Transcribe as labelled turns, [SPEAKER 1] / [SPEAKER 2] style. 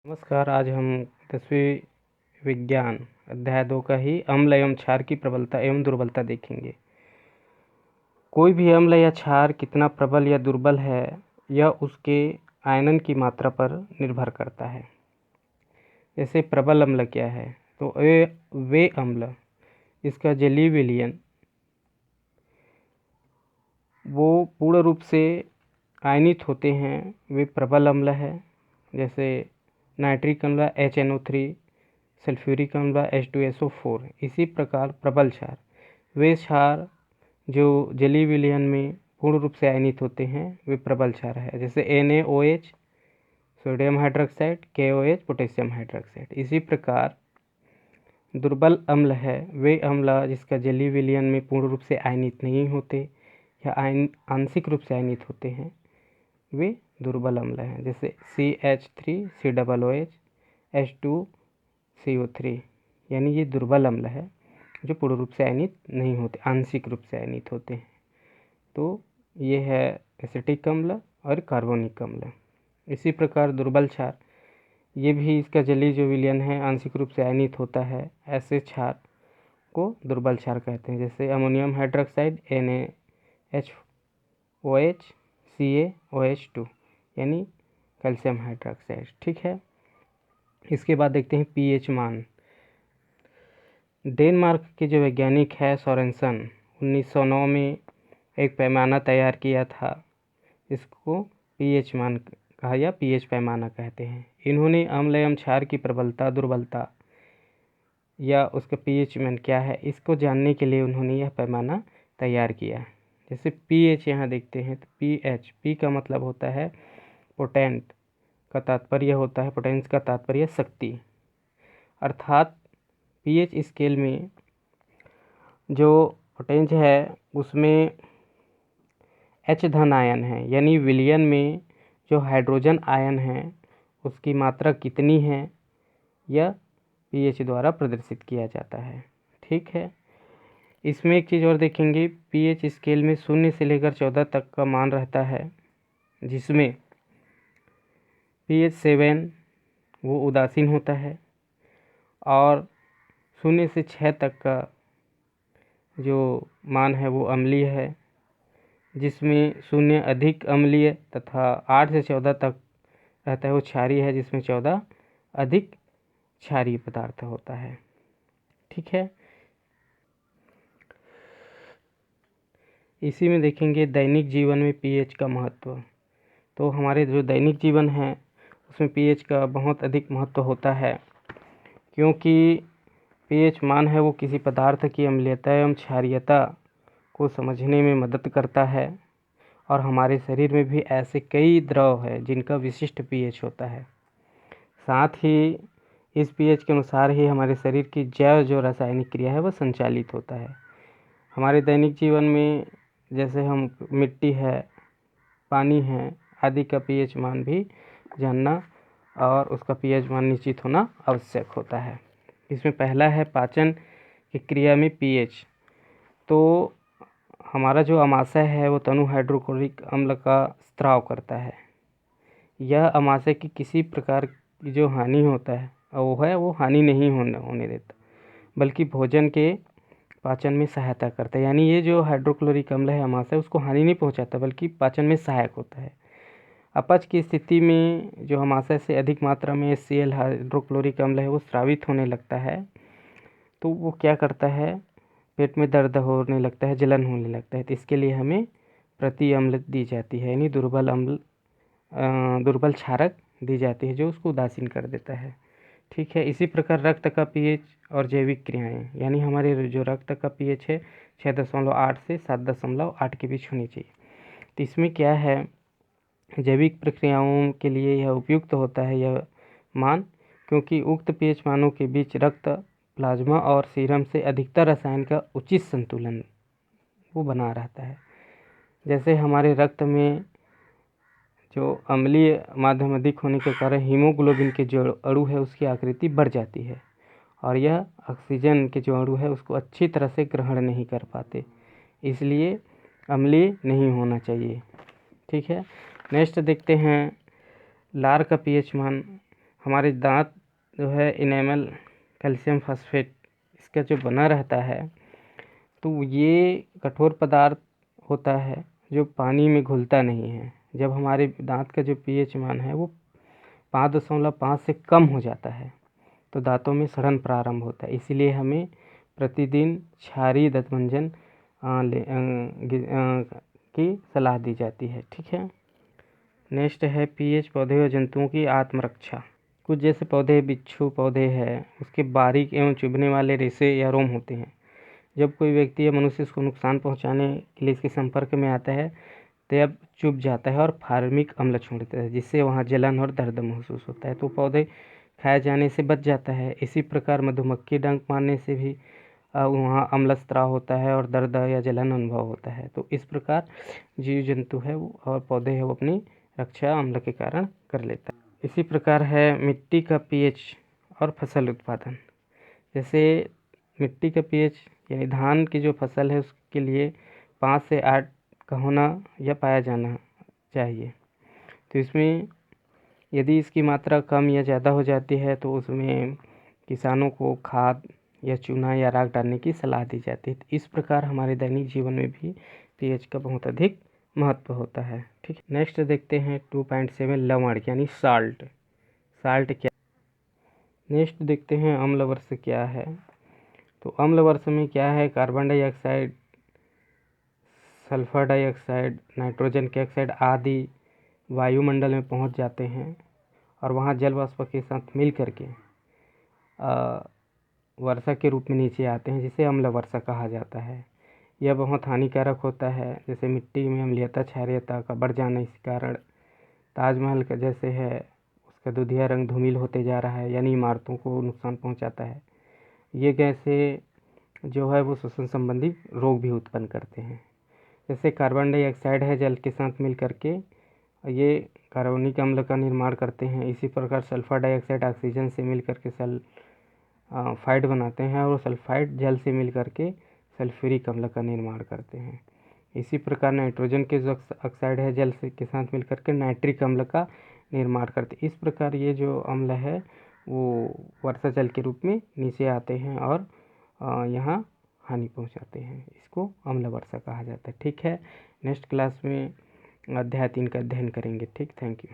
[SPEAKER 1] नमस्कार। आज हम 10वीं विज्ञान अध्याय 2 का ही अम्ल एवं क्षार की प्रबलता एवं दुर्बलता देखेंगे। कोई भी अम्ल या क्षार कितना प्रबल या दुर्बल है यह उसके आयनन की मात्रा पर निर्भर करता है। जैसे प्रबल अम्ल क्या है, तो वे अम्ल इसका जलीय विलयन वो पूर्ण रूप से आयनित होते हैं, वे प्रबल अम्ल है। जैसे नाइट्रिक अम्ल HNO3, सल्फ्यूरिक अम्ल H2SO4। इसी प्रकार प्रबल क्षार वे क्षार जो जलीय विलयन में पूर्ण रूप से आयनित होते हैं, वे प्रबल क्षार है। जैसे NaOH sodium hydroxide, KOH potassium hydroxide. इसी प्रकार दुर्बल अम्ल है वे अम्ल जिसका जलीय विलयन में पूर्ण रूप से आयनित नहीं होते या आंशिक रूप से आयनित होते हैं, वे दुर्बल अम्ल हैं। जैसे CH3COOH H2CO3, यानी ये दुर्बल अम्ल है जो पूर्ण रूप से आयनित नहीं होते, आंशिक रूप से आयनित होते हैं। तो ये है एसिटिक अम्ल और कार्बोनिक अम्ल। इसी प्रकार दुर्बल क्षार ये भी इसका जलीय जो विलयन है आंशिक रूप से आयनित होता है, ऐसे क्षार को दुर्बल क्षार कहते हैं। जैसे अमोनियम हाइड्रोक्साइड NaHOH CaOH2, यानी कैल्शियम हाइड्रोक्साइड। ठीक है। इसके बाद देखते हैं pH मान। डेनमार्क के जो वैज्ञानिक है सोरेनसन, 1909 में एक पैमाना तैयार किया था, इसको pH मान कहा या pH पैमाना कहते हैं। इन्होंने अम्ल एवं क्षार की प्रबलता दुर्बलता या उसका pH मान क्या है, इसको जानने के लिए उन्होंने यह पैमाना तैयार किया। जैसे pH यहाँ देखते हैं, तो P का मतलब होता है पोटेंट, का तात्पर्य होता है पोटेंस का तात्पर्य शक्ति। अर्थात pH स्केल में जो पोटेंस है उसमें H धन आयन है, यानी विलयन में जो हाइड्रोजन आयन है उसकी मात्रा कितनी है यह pH द्वारा प्रदर्शित किया जाता है। ठीक है। इसमें एक चीज़ और देखेंगे, pH स्केल में 0 से लेकर 14 तक का मान रहता है, जिसमें pH 7 वो उदासीन होता है और 0 से 6 तक का जो मान है वो अम्लीय है, जिसमें 0 अधिक अम्लीय तथा 8 से 14 तक रहता है वो क्षारीय है, जिसमें 14 अधिक क्षारीय पदार्थ होता है। ठीक है। इसी में देखेंगे दैनिक जीवन में pH का महत्व। तो हमारे जो दैनिक जीवन है उसमें pH का बहुत अधिक महत्व होता है, क्योंकि pH मान है वो किसी पदार्थ की अम्लीयता एवं क्षारीयता को समझने में मदद करता है। और हमारे शरीर में भी ऐसे कई द्रव है जिनका विशिष्ट pH होता है। साथ ही इस pH के अनुसार ही हमारे शरीर की जैव जो रासायनिक क्रिया है वह संचालित होता है। हमारे दैनिक जीवन में जैसे हम मिट्टी है, पानी है आदि का pH मान भी जानना और उसका pH मान निश्चित होना आवश्यक होता है। इसमें पहला है पाचन की क्रिया में pH। तो हमारा जो अमाशय है वो तनु हाइड्रोक्लोरिक अम्ल का स्त्राव करता है। यह अमाशय की किसी प्रकार की जो हानि होता है वो हानि नहीं होने देता, बल्कि भोजन के पाचन में सहायता करता है। यानी ये जो हाइड्रोक्लोरिक अम्ल है अमाशय उसको हानि नहीं पहुंचाता, बल्कि पाचन में सहायक होता है। अपच की स्थिति में जो अमाशय से अधिक मात्रा में HCl हाइड्रोक्लोरिक अम्ल है वो स्रावित होने लगता है, तो वो क्या करता है, पेट में दर्द होने लगता है, जलन होने लगता है। तो इसके लिए हमें प्रति अम्ल दी जाती है, यानी दुर्बल क्षारक दी जाती है जो उसको उदासीन कर देता है। ठीक है। इसी प्रकार रक्त का pH और जैविक क्रियाएं, यानी हमारे जो रक्त का pH है 6.8 से 7.8 के बीच होनी चाहिए। तो इसमें क्या है, जैविक प्रक्रियाओं के लिए यह उपयुक्त होता है यह मान, क्योंकि उक्त pH मानों के बीच रक्त, प्लाज्मा और सीरम से अधिकतर रसायन का उचित संतुलन वो बना रहता है। जैसे हमारे रक्त में जो अम्लीय माध्यम अधिक होने के कारण हीमोग्लोबिन के जो अणु है उसकी आकृति बढ़ जाती है और यह ऑक्सीजन के जो अणु है उसको अच्छी तरह से ग्रहण नहीं कर पाते, इसलिए अम्लीय नहीं होना चाहिए। ठीक है। नेक्स्ट देखते हैं लार का pH मान। हमारे दांत जो है इनेमल कैल्शियम फास्फेट इसका जो बना रहता है, तो ये कठोर पदार्थ होता है जो पानी में घुलता नहीं है। जब हमारे दांत का जो पीएच मान है वो 5.5 से कम हो जाता है तो दांतों में सड़न प्रारंभ होता है। इसीलिए हमें प्रतिदिन क्षारीय दंतमंजन की सलाह दी जाती है। ठीक है। नेक्स्ट है पीएच पौधे और जंतुओं की आत्मरक्षा। कुछ जैसे पौधे, बिच्छू पौधे हैं, उसके बारीक एवं चुभने वाले रेशे या रोम होते हैं। जब कोई व्यक्ति या मनुष्य इसको नुकसान पहुंचाने के लिए इसके संपर्क में आता है तब चुभ जाता है और फार्मिक अम्ल छोड़ता है, जिससे वहाँ जलन और दर्द महसूस होता है, तो पौधे खाए जाने से बच जाता है। इसी प्रकार मधुमक्खी डंक मारने से भी वहाँ अम्ल स्त्राव होता है और दर्द या जलन अनुभव होता है। तो इस प्रकार जीव जंतु है वो और पौधे है वो अपनी रक्षा अम्ल के कारण कर लेता है। इसी प्रकार है मिट्टी का पीएच और फसल उत्पादन। जैसे मिट्टी का पीएच यानी धान की जो फसल है उसके लिए 5 से 8 का होना या पाया जाना चाहिए। तो इसमें यदि इसकी मात्रा कम या ज़्यादा हो जाती है तो उसमें किसानों को खाद या चूना या राख डालने की सलाह दी जाती है। इस प्रकार हमारे दैनिक जीवन में भी पीएच का बहुत अधिक महत्व होता है। ठीक। नेक्स्ट देखते हैं 2.7 लवण यानी साल्ट। साल्ट क्या? नेक्स्ट देखते हैं अम्ल वर्ष क्या है। तो अम्ल वर्ष में क्या है, carbon dioxide, sulphur dioxide, nitrogen के ऑक्साइड आदि वायुमंडल में पहुंच जाते हैं और वहां जल वाष्प के साथ मिल करके वर्षा के रूप में नीचे आते हैं, जिसे अम्ल वर्षा कहा जाता है। यह बहुत हानिकारक होता है, जैसे मिट्टी में अम्लीयता क्षारीयता का बढ़ जाना। इस कारण ताजमहल का जैसे है उसका दूधिया रंग धूमिल होते जा रहा है, यानी इमारतों को नुकसान पहुंचाता है। ये गैसें जो है वो श्वसन संबंधी रोग भी उत्पन्न करते हैं। जैसे कार्बन डाइऑक्साइड है जल के साथ मिल करके ये कार्बनिक अम्ल का निर्माण करते हैं। इसी प्रकार सल्फर डाइऑक्साइड ऑक्सीजन से मिल करके सल्फाइड बनाते हैं और सल्फाइड जल से मिल करके सल्फ्यूरिक अम्ल का निर्माण करते हैं। इसी प्रकार नाइट्रोजन के जो ऑक्साइड है जल से के साथ मिल करके नाइट्रिक अम्ल का निर्माण करते हैं। इस प्रकार ये जो अम्ल है वो वर्षा जल के रूप में नीचे आते हैं और यहाँ हानि पहुँचाते हैं। इसको अम्ल वर्षा कहा जाता है। ठीक है। नेक्स्ट क्लास में अध्याय 3 का अध्ययन करेंगे। ठीक, थैंक यू।